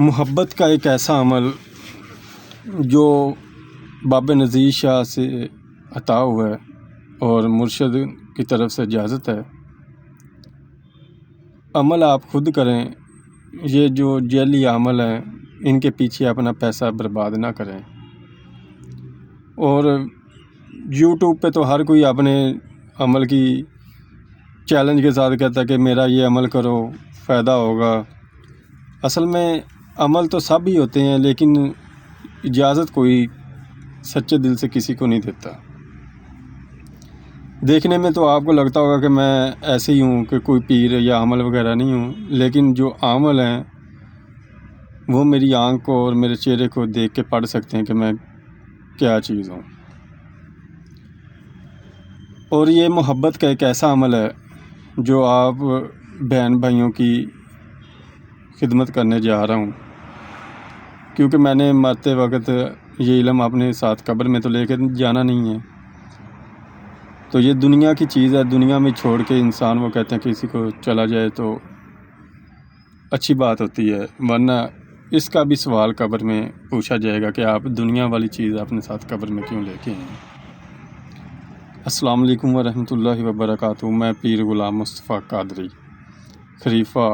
محبت کا ایک ایسا عمل جو بابا نذیر شاہ سے عطا ہوا ہے اور مرشد کی طرف سے اجازت ہے، عمل آپ خود کریں۔ یہ جو جعلی عمل ہیں ان کے پیچھے اپنا پیسہ برباد نہ کریں۔ اور یوٹیوب پہ تو ہر کوئی اپنے عمل کی چیلنج کے ساتھ کہتا ہے کہ میرا یہ عمل کرو فائدہ ہوگا۔ اصل میں عمل تو سب ہی ہوتے ہیں، لیکن اجازت کوئی سچے دل سے کسی کو نہیں دیتا۔ دیکھنے میں تو آپ کو لگتا ہوگا کہ میں ایسے ہی ہوں کہ کوئی پیر یا عمل وغیرہ نہیں ہوں، لیکن جو عمل ہیں وہ میری آنکھ کو اور میرے چہرے کو دیکھ کے پڑھ سکتے ہیں کہ میں کیا چیز ہوں۔ اور یہ محبت کا ایک ایسا عمل ہے جو آپ بہن بھائیوں کی خدمت کرنے جا رہا ہوں، کیونکہ میں نے مرتے وقت یہ علم اپنے ساتھ قبر میں تو لے کے جانا نہیں ہے۔ تو یہ دنیا کی چیز ہے، دنیا میں چھوڑ کے انسان وہ کہتے ہیں کسی کو چلا جائے تو اچھی بات ہوتی ہے، ورنہ اس کا بھی سوال قبر میں پوچھا جائے گا کہ آپ دنیا والی چیز اپنے ساتھ قبر میں کیوں لے کے آئے ہیں۔ السلام علیکم ورحمۃ اللہ وبرکاتہ۔ میں پیر غلام مصطفیٰ قادری، خلیفہ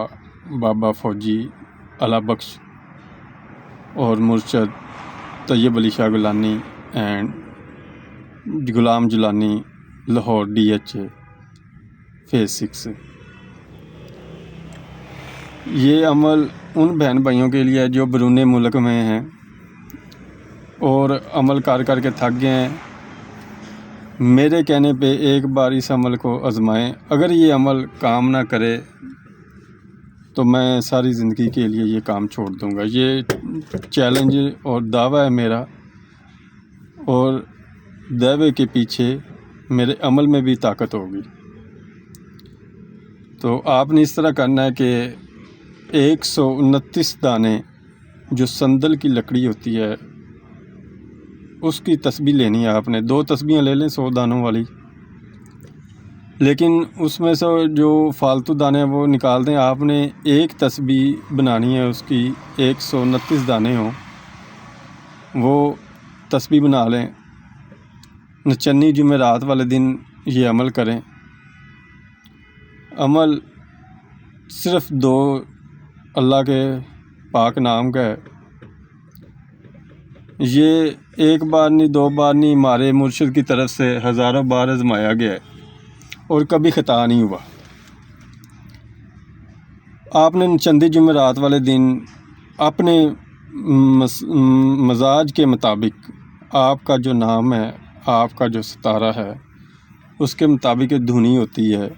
بابا فوجی اللہ بخش اور مرشد طیب Ali Shah Gilani and Ghulam Jilani, Lahore DH phase 6۔ یہ عمل ان بہن بھائیوں کے لیے ہے جو بیرون ملک میں ہیں اور عمل کر کر کے تھک گئے ہیں۔ میرے کہنے پہ ایک بار اس عمل کو آزمائیں، اگر یہ عمل کام نہ کرے تو میں ساری زندگی کے لیے یہ کام چھوڑ دوں گا۔ یہ چیلنج اور دعویٰ ہے میرا، اور دعوے کے پیچھے میرے عمل میں بھی طاقت ہوگی۔ تو آپ نے اس طرح کرنا ہے کہ 129 دانے جو سندل کی لکڑی ہوتی ہے اس کی تسبیح لینی ہے۔ آپ نے 2 تسبیحیں لے لیں 100 دانوں والی، لیکن اس میں سے جو فالتو دانے ہیں وہ نکال دیں۔ آپ نے ایک تسبیح بنانی ہے، اس کی 129 دانے ہوں، وہ تسبیح بنا لیں۔ نچنی جمعرات والے دن یہ عمل کریں۔ عمل صرف 2 اللہ کے پاک نام کا ہے۔ یہ ایک بار نہیں 2 بار نہیں، ہمارے مرشد کی طرف سے ہزاروں بار آزمایا گیا ہے اور کبھی خطا نہیں ہوا۔ آپ نے چندی جمعرات والے دن اپنے مزاج کے مطابق آپ کا جو نام ہے، آپ کا جو ستارہ ہے، اس کے مطابق دھنی ہوتی ہے۔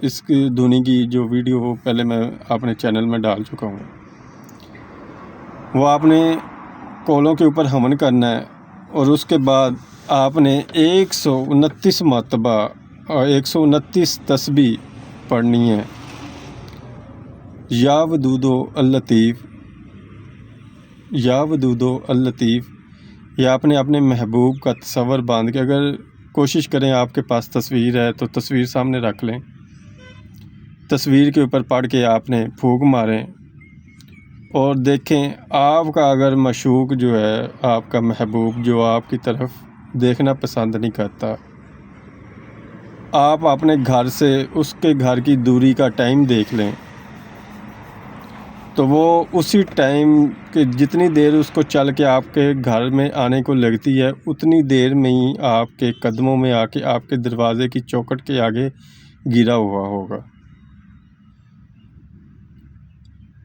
اس کی دھنی کی جو ویڈیو وہ پہلے میں اپنے چینل میں ڈال چکا ہوں۔ وہ آپ نے کولوں کے اوپر ہون کرنا ہے، اور اس کے بعد آپ نے 129 مرتبہ اور 129 تسبیح پڑھنی ہے۔ یا ودودو اللطیف، یا ودودو اللطیف۔ یہ آپ نے اپنے محبوب کا تصور باندھ کے، اگر کوشش کریں آپ کے پاس تصویر ہے تو تصویر سامنے رکھ لیں، تصویر کے اوپر پڑھ کے آپ نے پھونک ماریں اور دیکھیں آپ کا اگر معشوق جو ہے، آپ کا محبوب جو آپ کی طرف دیکھنا پسند نہیں کرتا، آپ اپنے گھر سے اس کے گھر کی دوری کا ٹائم دیکھ لیں، تو وہ اسی ٹائم کے جتنی دیر اس کو چل کے آپ کے گھر میں آنے کو لگتی ہے، اتنی دیر میں ہی آپ کے قدموں میں آ کے آپ کے دروازے کی چوکھٹ کے آگے گرا ہوا ہوگا۔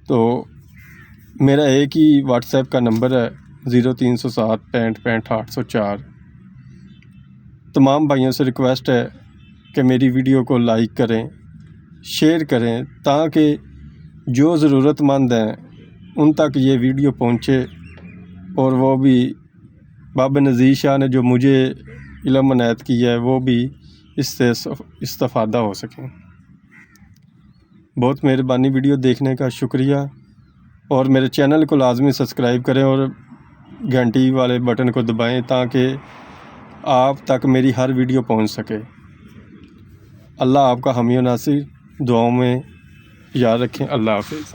تو میرا ایک ہی واٹس ایپ کا نمبر ہے 0307 65 65 804۔ تمام بھائیوں سے ریکویسٹ ہے کہ میری ویڈیو کو لائک کریں، شیئر کریں، تاکہ جو ضرورت مند ہیں ان تک یہ ویڈیو پہنچے، اور وہ بھی بابا نذیر شاہ نے جو مجھے علم عنایت کی ہے وہ بھی اس سے استفادہ ہو سکیں۔ بہت مہربانی ویڈیو دیکھنے کا شکریہ، اور میرے چینل کو لازمی سبسکرائب کریں اور گھنٹی والے بٹن کو دبائیں تاکہ آپ تک میری ہر ویڈیو پہنچ سکے۔ اللہ آپ کا حامی و ناصر، دعاؤں میں یاد رکھیں۔ اللہ حافظ۔